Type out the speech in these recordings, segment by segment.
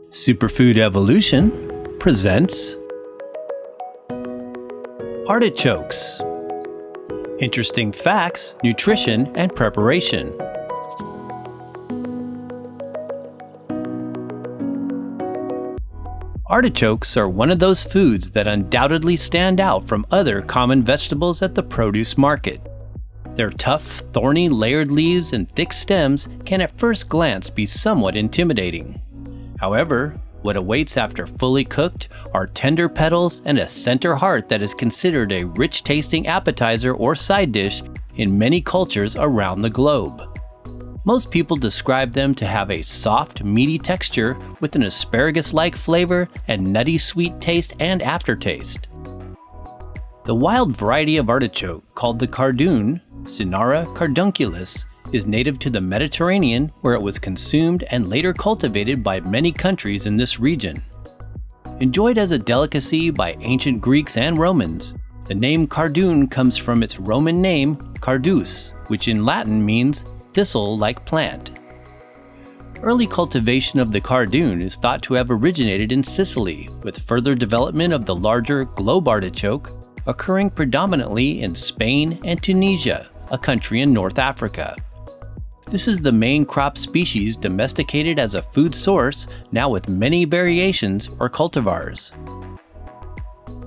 Superfood Evolution presents Artichokes. Interesting facts, nutrition, and preparation. Artichokes are one of those foods that undoubtedly stand out from other common vegetables at the produce market. Their tough, thorny, layered leaves and thick stems can at first glance be somewhat intimidating. However, what awaits after fully cooked are tender petals and a center heart that is considered a rich-tasting appetizer or side dish in many cultures around the globe. Most people describe them to have a soft, meaty texture with an asparagus-like flavor and nutty sweet taste and aftertaste. The wild variety of artichoke, called the cardoon, Cinara cardunculus, is native to the Mediterranean, where it was consumed and later cultivated by many countries in this region. Enjoyed as a delicacy by ancient Greeks and Romans, the name cardoon comes from its Roman name, cardus, which in Latin means thistle-like plant. Early cultivation of the cardoon is thought to have originated in Sicily, with further development of the larger globe artichoke occurring predominantly in Spain and Tunisia, a country in North Africa. This is the main crop species domesticated as a food source, now with many variations or cultivars.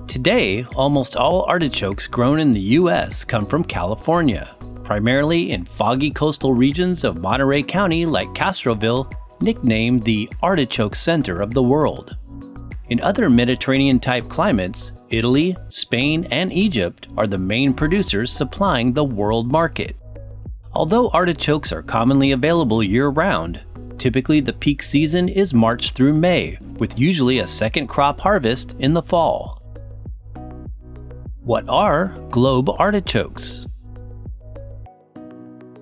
Today, almost all artichokes grown in the U.S. come from California, primarily in foggy coastal regions of Monterey County like Castroville, nicknamed the artichoke center of the world. In other Mediterranean-type climates, Italy, Spain, and Egypt are the main producers supplying the world market. Although artichokes are commonly available year-round, typically the peak season is March through May, with usually a second crop harvest in the fall. What are globe artichokes?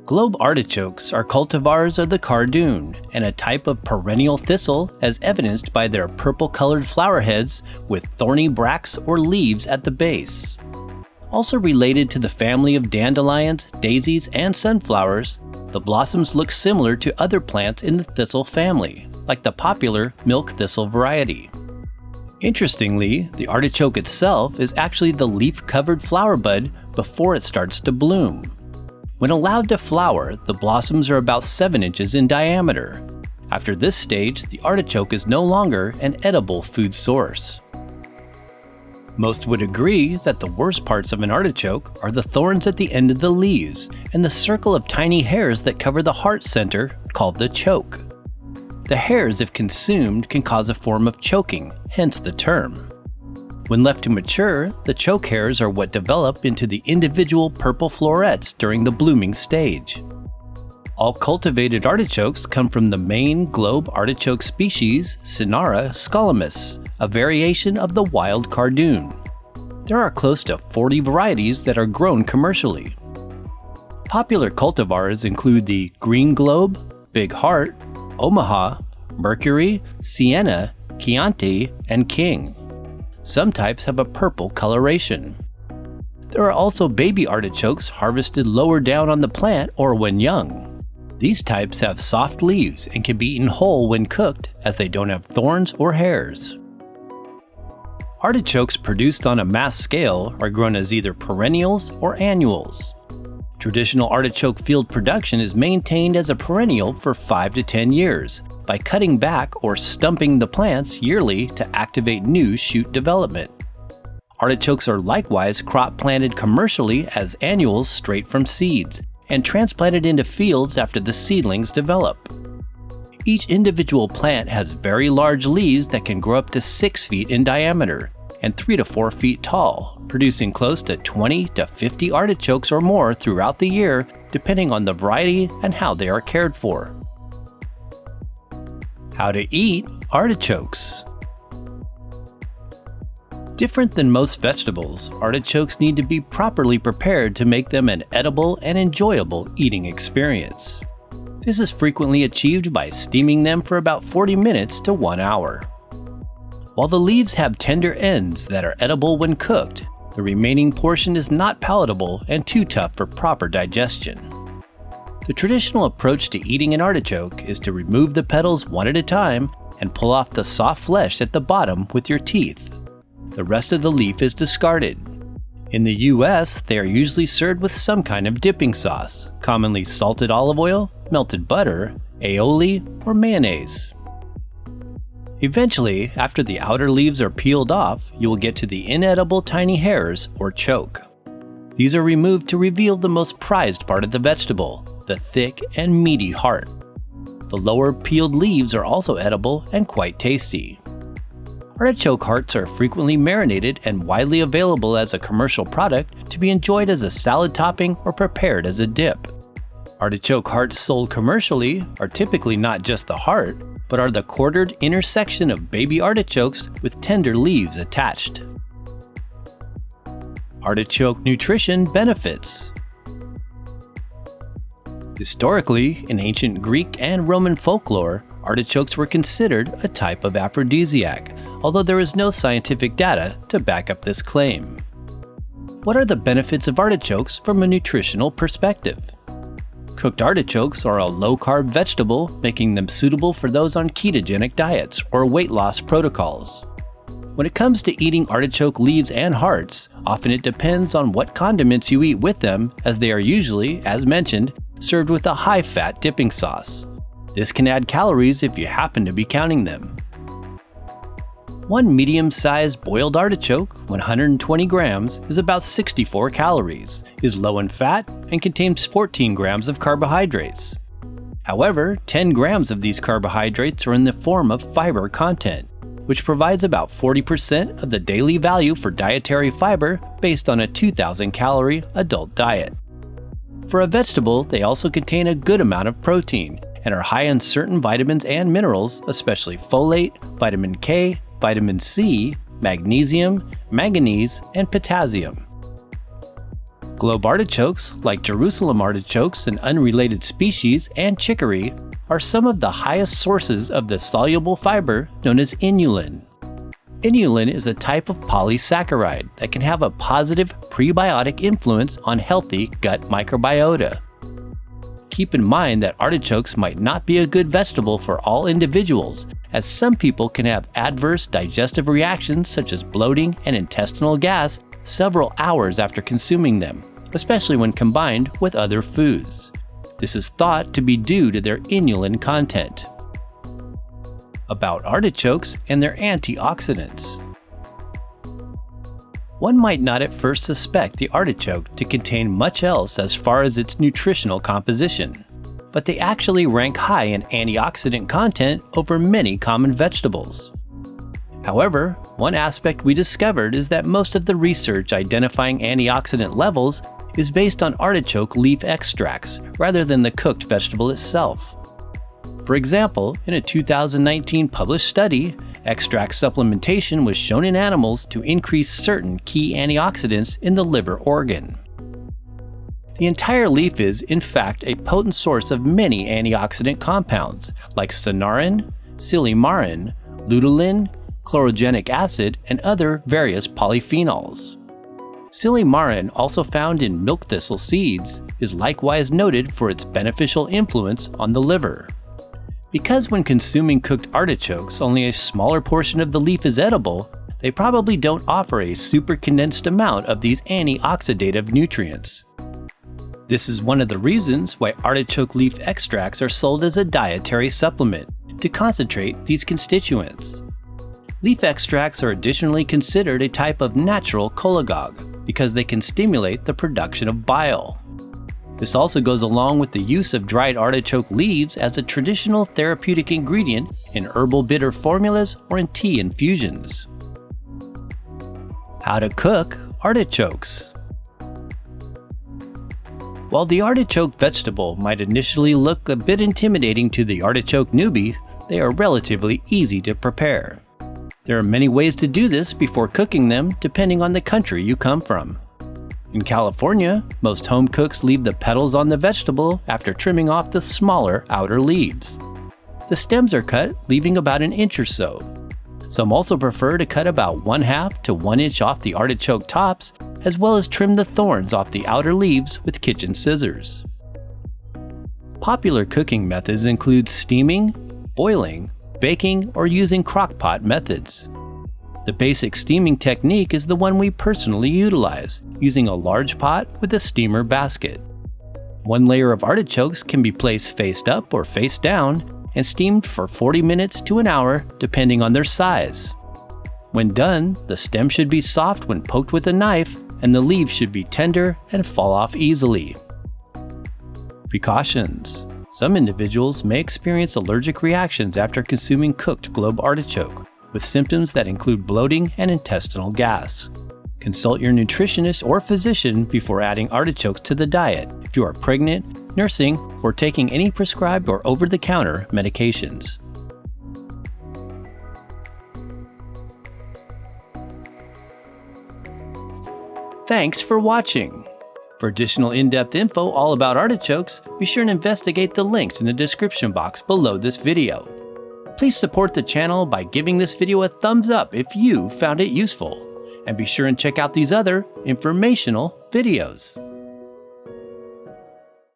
Globe artichokes are cultivars of the cardoon and a type of perennial thistle as evidenced by their purple-colored flower heads with thorny bracts or leaves at the base. Also related to the family of dandelions, daisies, and sunflowers, the blossoms look similar to other plants in the thistle family, like the popular milk thistle variety. Interestingly, the artichoke itself is actually the leaf-covered flower bud before it starts to bloom. When allowed to flower, the blossoms are about 7 inches in diameter. After this stage, the artichoke is no longer an edible food source. Most would agree that the worst parts of an artichoke are the thorns at the end of the leaves and the circle of tiny hairs that cover the heart center, called the choke. The hairs, if consumed, can cause a form of choking, hence the term. When left to mature, the choke hairs are what develop into the individual purple florets during the blooming stage. All cultivated artichokes come from the main globe artichoke species, Cinara scolymus, a variation of the wild cardoon. There are close to 40 varieties that are grown commercially. Popular cultivars include the green globe, big heart, Omaha, Mercury, Sienna, Chianti, and King. Some types have a purple coloration. There are also baby artichokes harvested lower down on the plant or when young. These types have soft leaves and can be eaten whole when cooked as they don't have thorns or hairs. Artichokes produced on a mass scale are grown as either perennials or annuals. Traditional artichoke field production is maintained as a perennial for 5 to 10 years by cutting back or stumping the plants yearly to activate new shoot development. Artichokes are likewise crop planted commercially as annuals straight from seeds and transplanted into fields after the seedlings develop. Each individual plant has very large leaves that can grow up to 6 feet in diameter and 3 to 4 feet tall, producing close to 20 to 50 artichokes or more throughout the year, depending on the variety and how they are cared for. How to eat artichokes. Different than most vegetables, artichokes need to be properly prepared to make them an edible and enjoyable eating experience. This is frequently achieved by steaming them for about 40 minutes to 1 hour. While the leaves have tender ends that are edible when cooked, the remaining portion is not palatable and too tough for proper digestion. The traditional approach to eating an artichoke is to remove the petals one at a time and pull off the soft flesh at the bottom with your teeth. The rest of the leaf is discarded. In the US, they are usually served with some kind of dipping sauce, commonly salted olive oil, melted butter, aioli, or mayonnaise. Eventually, after the outer leaves are peeled off, you will get to the inedible tiny hairs, or choke. These are removed to reveal the most prized part of the vegetable, the thick and meaty heart. The lower peeled leaves are also edible and quite tasty. Artichoke hearts are frequently marinated and widely available as a commercial product to be enjoyed as a salad topping or prepared as a dip. Artichoke hearts sold commercially are typically not just the heart, but are the quartered inner section of baby artichokes with tender leaves attached. Artichoke nutrition benefits. Historically, in ancient Greek and Roman folklore, artichokes were considered a type of aphrodisiac, although there is no scientific data to back up this claim. What are the benefits of artichokes from a nutritional perspective? Cooked artichokes are a low-carb vegetable, making them suitable for those on ketogenic diets or weight loss protocols. When it comes to eating artichoke leaves and hearts, often it depends on what condiments you eat with them, as they are usually, as mentioned, served with a high-fat dipping sauce. This can add calories if you happen to be counting them. One medium-sized boiled artichoke, 120 grams, is about 64 calories, is low in fat, and contains 14 grams of carbohydrates. However, 10 grams of these carbohydrates are in the form of fiber content, which provides about 40% of the daily value for dietary fiber based on a 2,000-calorie adult diet. For a vegetable, they also contain a good amount of protein and are high in certain vitamins and minerals, especially folate, vitamin K, vitamin C, magnesium, manganese, and potassium. Globe artichokes, like Jerusalem artichokes, an unrelated species, and chicory, are some of the highest sources of the soluble fiber known as inulin. Inulin is a type of polysaccharide that can have a positive prebiotic influence on healthy gut microbiota. Keep in mind that artichokes might not be a good vegetable for all individuals, as some people can have adverse digestive reactions such as bloating and intestinal gas several hours after consuming them, especially when combined with other foods. This is thought to be due to their inulin content. About artichokes and their antioxidants. One might not at first suspect the artichoke to contain much else as far as its nutritional composition, but they actually rank high in antioxidant content over many common vegetables. However, one aspect we discovered is that most of the research identifying antioxidant levels is based on artichoke leaf extracts rather than the cooked vegetable itself. For example, in a 2019 published study, extract supplementation was shown in animals to increase certain key antioxidants in the liver organ. The entire leaf is, in fact, a potent source of many antioxidant compounds like cynarin, silymarin, luteolin, chlorogenic acid, and other various polyphenols. Silymarin, also found in milk thistle seeds, is likewise noted for its beneficial influence on the liver. Because when consuming cooked artichokes, only a smaller portion of the leaf is edible, they probably don't offer a super condensed amount of these antioxidative nutrients. This is one of the reasons why artichoke leaf extracts are sold as a dietary supplement, to concentrate these constituents. Leaf extracts are additionally considered a type of natural cholagogue because they can stimulate the production of bile. This also goes along with the use of dried artichoke leaves as a traditional therapeutic ingredient in herbal bitter formulas or in tea infusions. How to cook artichokes. While the artichoke vegetable might initially look a bit intimidating to the artichoke newbie, they are relatively easy to prepare. There are many ways to do this before cooking them depending on the country you come from. In California, most home cooks leave the petals on the vegetable after trimming off the smaller outer leaves. The stems are cut, leaving about an inch or so. Some also prefer to cut about 1/2 to 1 inch off the artichoke tops, as well as trim the thorns off the outer leaves with kitchen scissors. Popular cooking methods include steaming, boiling, baking, or using crock-pot methods. The basic steaming technique is the one we personally utilize, using a large pot with a steamer basket. One layer of artichokes can be placed face up or face down and steamed for 40 minutes to an hour depending on their size. When done, the stem should be soft when poked with a knife, and the leaves should be tender and fall off easily. Precautions. Some individuals may experience allergic reactions after consuming cooked globe artichoke, with symptoms that include bloating and intestinal gas. Consult your nutritionist or physician before adding artichokes to the diet if you are pregnant, nursing, or taking any prescribed or over-the-counter medications. Thanks for watching. For additional in-depth info all about artichokes, be sure and investigate the links in the description box below this video. Please support the channel by giving this video a thumbs up if you found it useful, and be sure and check out these other informational videos.